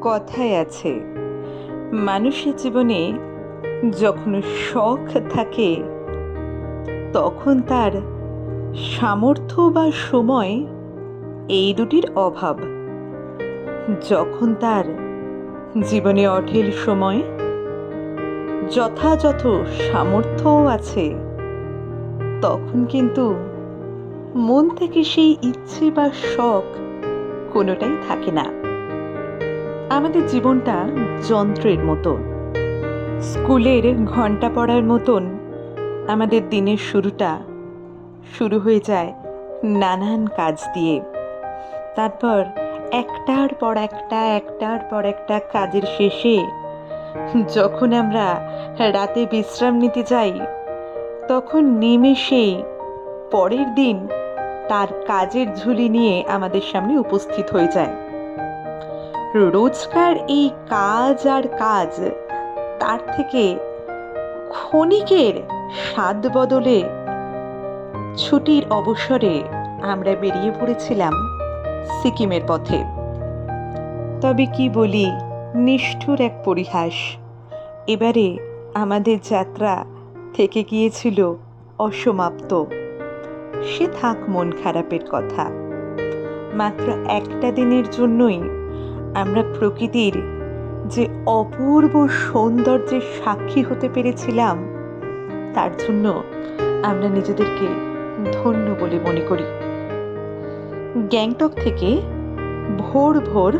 কথায় আছে, মানুষের জীবনে যখন শখ থাকে তখন তার সামর্থ্য বা সময় এই দুটির অভাব। যখন তার জীবনে অঢেল সময়, যথাযথ সামর্থ্যও আছে, তখন কিন্তু মন থেকে সেই ইচ্ছে বা শখ কোনোটাই থাকে না। আমাদের জীবনটা যন্ত্রের মতো, স্কুলের ঘন্টা পড়ার মতন আমাদের দিনের শুরু হয়ে যায় নানান কাজ দিয়ে। তারপর একটার পর একটা কাজের শেষে যখন আমরা রাতে বিশ্রাম নিতে যাই, তখন নিমেষেই পরের দিন তার কাজের ঝুলি নিয়ে আমাদের সামনে উপস্থিত হয়ে যায়। রোজকার এই কাজ আর কাজ, তার থেকে ক্ষণিকের স্বাদ বদলে ছুটির অবসরে আমরা বেরিয়ে পড়েছিলাম সিকিমের পথে। তবে কি বলি, নিষ্ঠুর এক পরিহাস, এবারে আমাদের যাত্রা থেকে গিয়েছিল অসমাপ্ত। সে থাক মন খারাপের কথা, মাত্র একটা দিনের জন্যই আমরা প্রকৃতির যে অপূর্ব সৌন্দর্যের সাক্ষী হতে পেরেছিলাম, তার জন্য আমরা নিজেদেরকে ধন্য বলে মনে করি। গ্যাংটক থেকে ভোর ভোর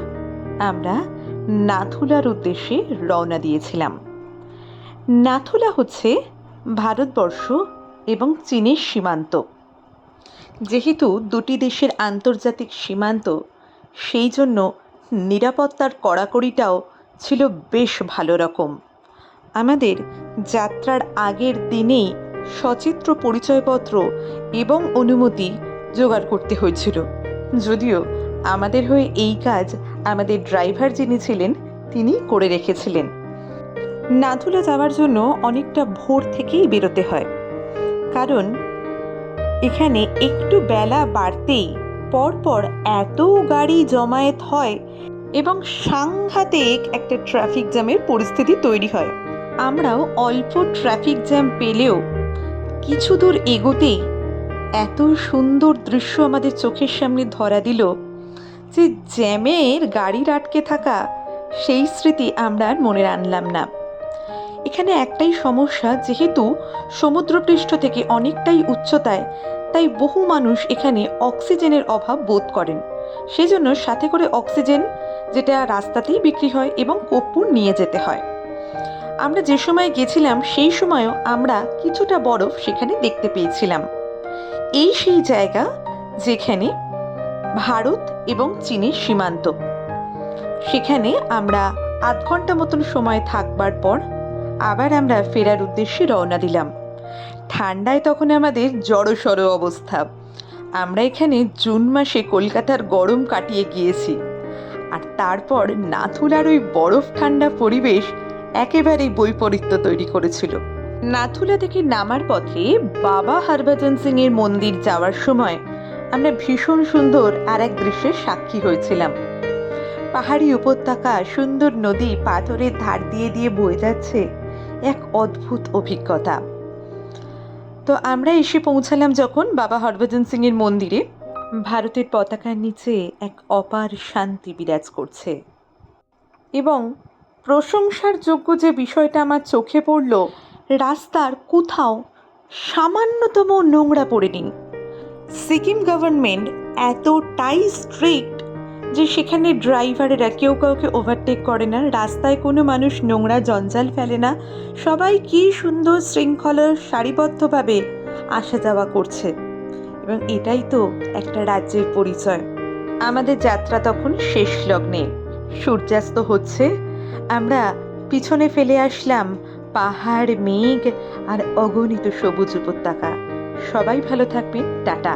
আমরা নাথুলার উদ্দেশ্যে রওনা দিয়েছিলাম। নাথুলা হচ্ছে ভারতবর্ষ এবং চীনের সীমান্ত। যেহেতু দুটি দেশের আন্তর্জাতিক সীমান্ত, সেই জন্য নিরাপত্তার কড়াকড়িটাও ছিল বেশ ভালো রকম। আমাদের যাত্রার আগের দিনেই সচিত্র পরিচয়পত্র এবং অনুমতি জোগাড় করতে হয়েছিল, যদিও আমাদের হয়ে এই কাজ আমাদের ড্রাইভার যিনি ছিলেন তিনি করে রেখেছিলেন। নাথুলা যাওয়ার জন্য অনেকটা ভোর থেকেই বেরোতে হয়, কারণ এখানে একটু বেলা বাড়তেই পরপর এত গাড়ি জমায়েত হয় এবং সাংঘাতিক একটা ট্রাফিক জ্যামের পরিস্থিতি তৈরি হয়। আমরাও অল্প ট্রাফিক জ্যাম পেলেও কিছু দূর এগোতেই এত সুন্দর দৃশ্য আমাদের চোখের সামনে ধরা দিল যে জ্যামের গাড়ির আটকে থাকা সেই স্মৃতি আমরা আর মনে আনলাম না। এখানে একটাই সমস্যা, যেহেতু সমুদ্রপৃষ্ঠ থেকে অনেকটাই উচ্চতায়, তাই বহু মানুষ এখানে অক্সিজেনের অভাব বোধ করেন। সেজন্য সাথে করে অক্সিজেন, যেটা রাস্তাতেই বিক্রি হয়, এবং কর্পূর নিয়ে যেতে হয়। আমরা যে সময় গেছিলাম সেই সময়ও আমরা কিছুটা বরফ সেখানে দেখতে পেয়েছিলাম। এই সেই জায়গা যেখানে ভারত এবং চীনের সীমান্ত। সেখানে আমরা আধ ঘন্টা মতন সময় থাকবার পর আবার আমরা ফেরার উদ্দেশ্যে রওনা দিলাম। ঠান্ডায় তখন আমাদের জড়সড় অবস্থা। আমরা এখানে জুন মাসে কলকাতার গরম কাটিয়ে গিয়েছি, আর তারপর নাথুলার ওই বরফ ঠান্ডা পরিবেশ একেবারেই বৈপরীত্য তৈরি করেছিল। নাথুলা থেকে নামার পথে বাবা হরভজন সিং এর মন্দির যাওয়ার সময় আমরা ভীষণ সুন্দর আর এক দৃশ্যের সাক্ষী হয়েছিলাম। পাহাড়ি উপত্যকা, সুন্দর নদী পাথরের ধার দিয়ে দিয়ে বয়ে যাচ্ছে, এক অদ্ভুত অভিজ্ঞতা। তো আমরা এসে পৌঁছালাম যখন বাবা হরভজন সিং এর মন্দিরে, ভারতের পতাকার নিচে এক অপার শান্তি বিরাজ করছে। এবং প্রশংসার যোগ্য যে বিষয়টা আমার চোখে পড়ল, রাস্তার কোথাও সামান্যতম নোংরা পড়েনি। সিকিম গভর্নমেন্ট এতটাই স্ট্রিক্ট যে সেখানে ড্রাইভারেরা কেউ কাউকে ওভারটেক করে না, রাস্তায় কোনো মানুষ নোংরা জঞ্জাল ফেলে না, সবাই কি সুন্দর শৃঙ্খলা সারিবদ্ধভাবে আসা যাওয়া করছে। এবং এটাই তো একটা রাজ্যের পরিচয়। আমাদের যাত্রা তখন শেষ লগ্নে, সূর্যাস্ত হচ্ছে। আমরা পিছনে ফেলে আসলাম পাহাড়, মেঘ আর অগণিত সবুজ উপত্যকা। সবাই ভালো থাকবেন, টাটা।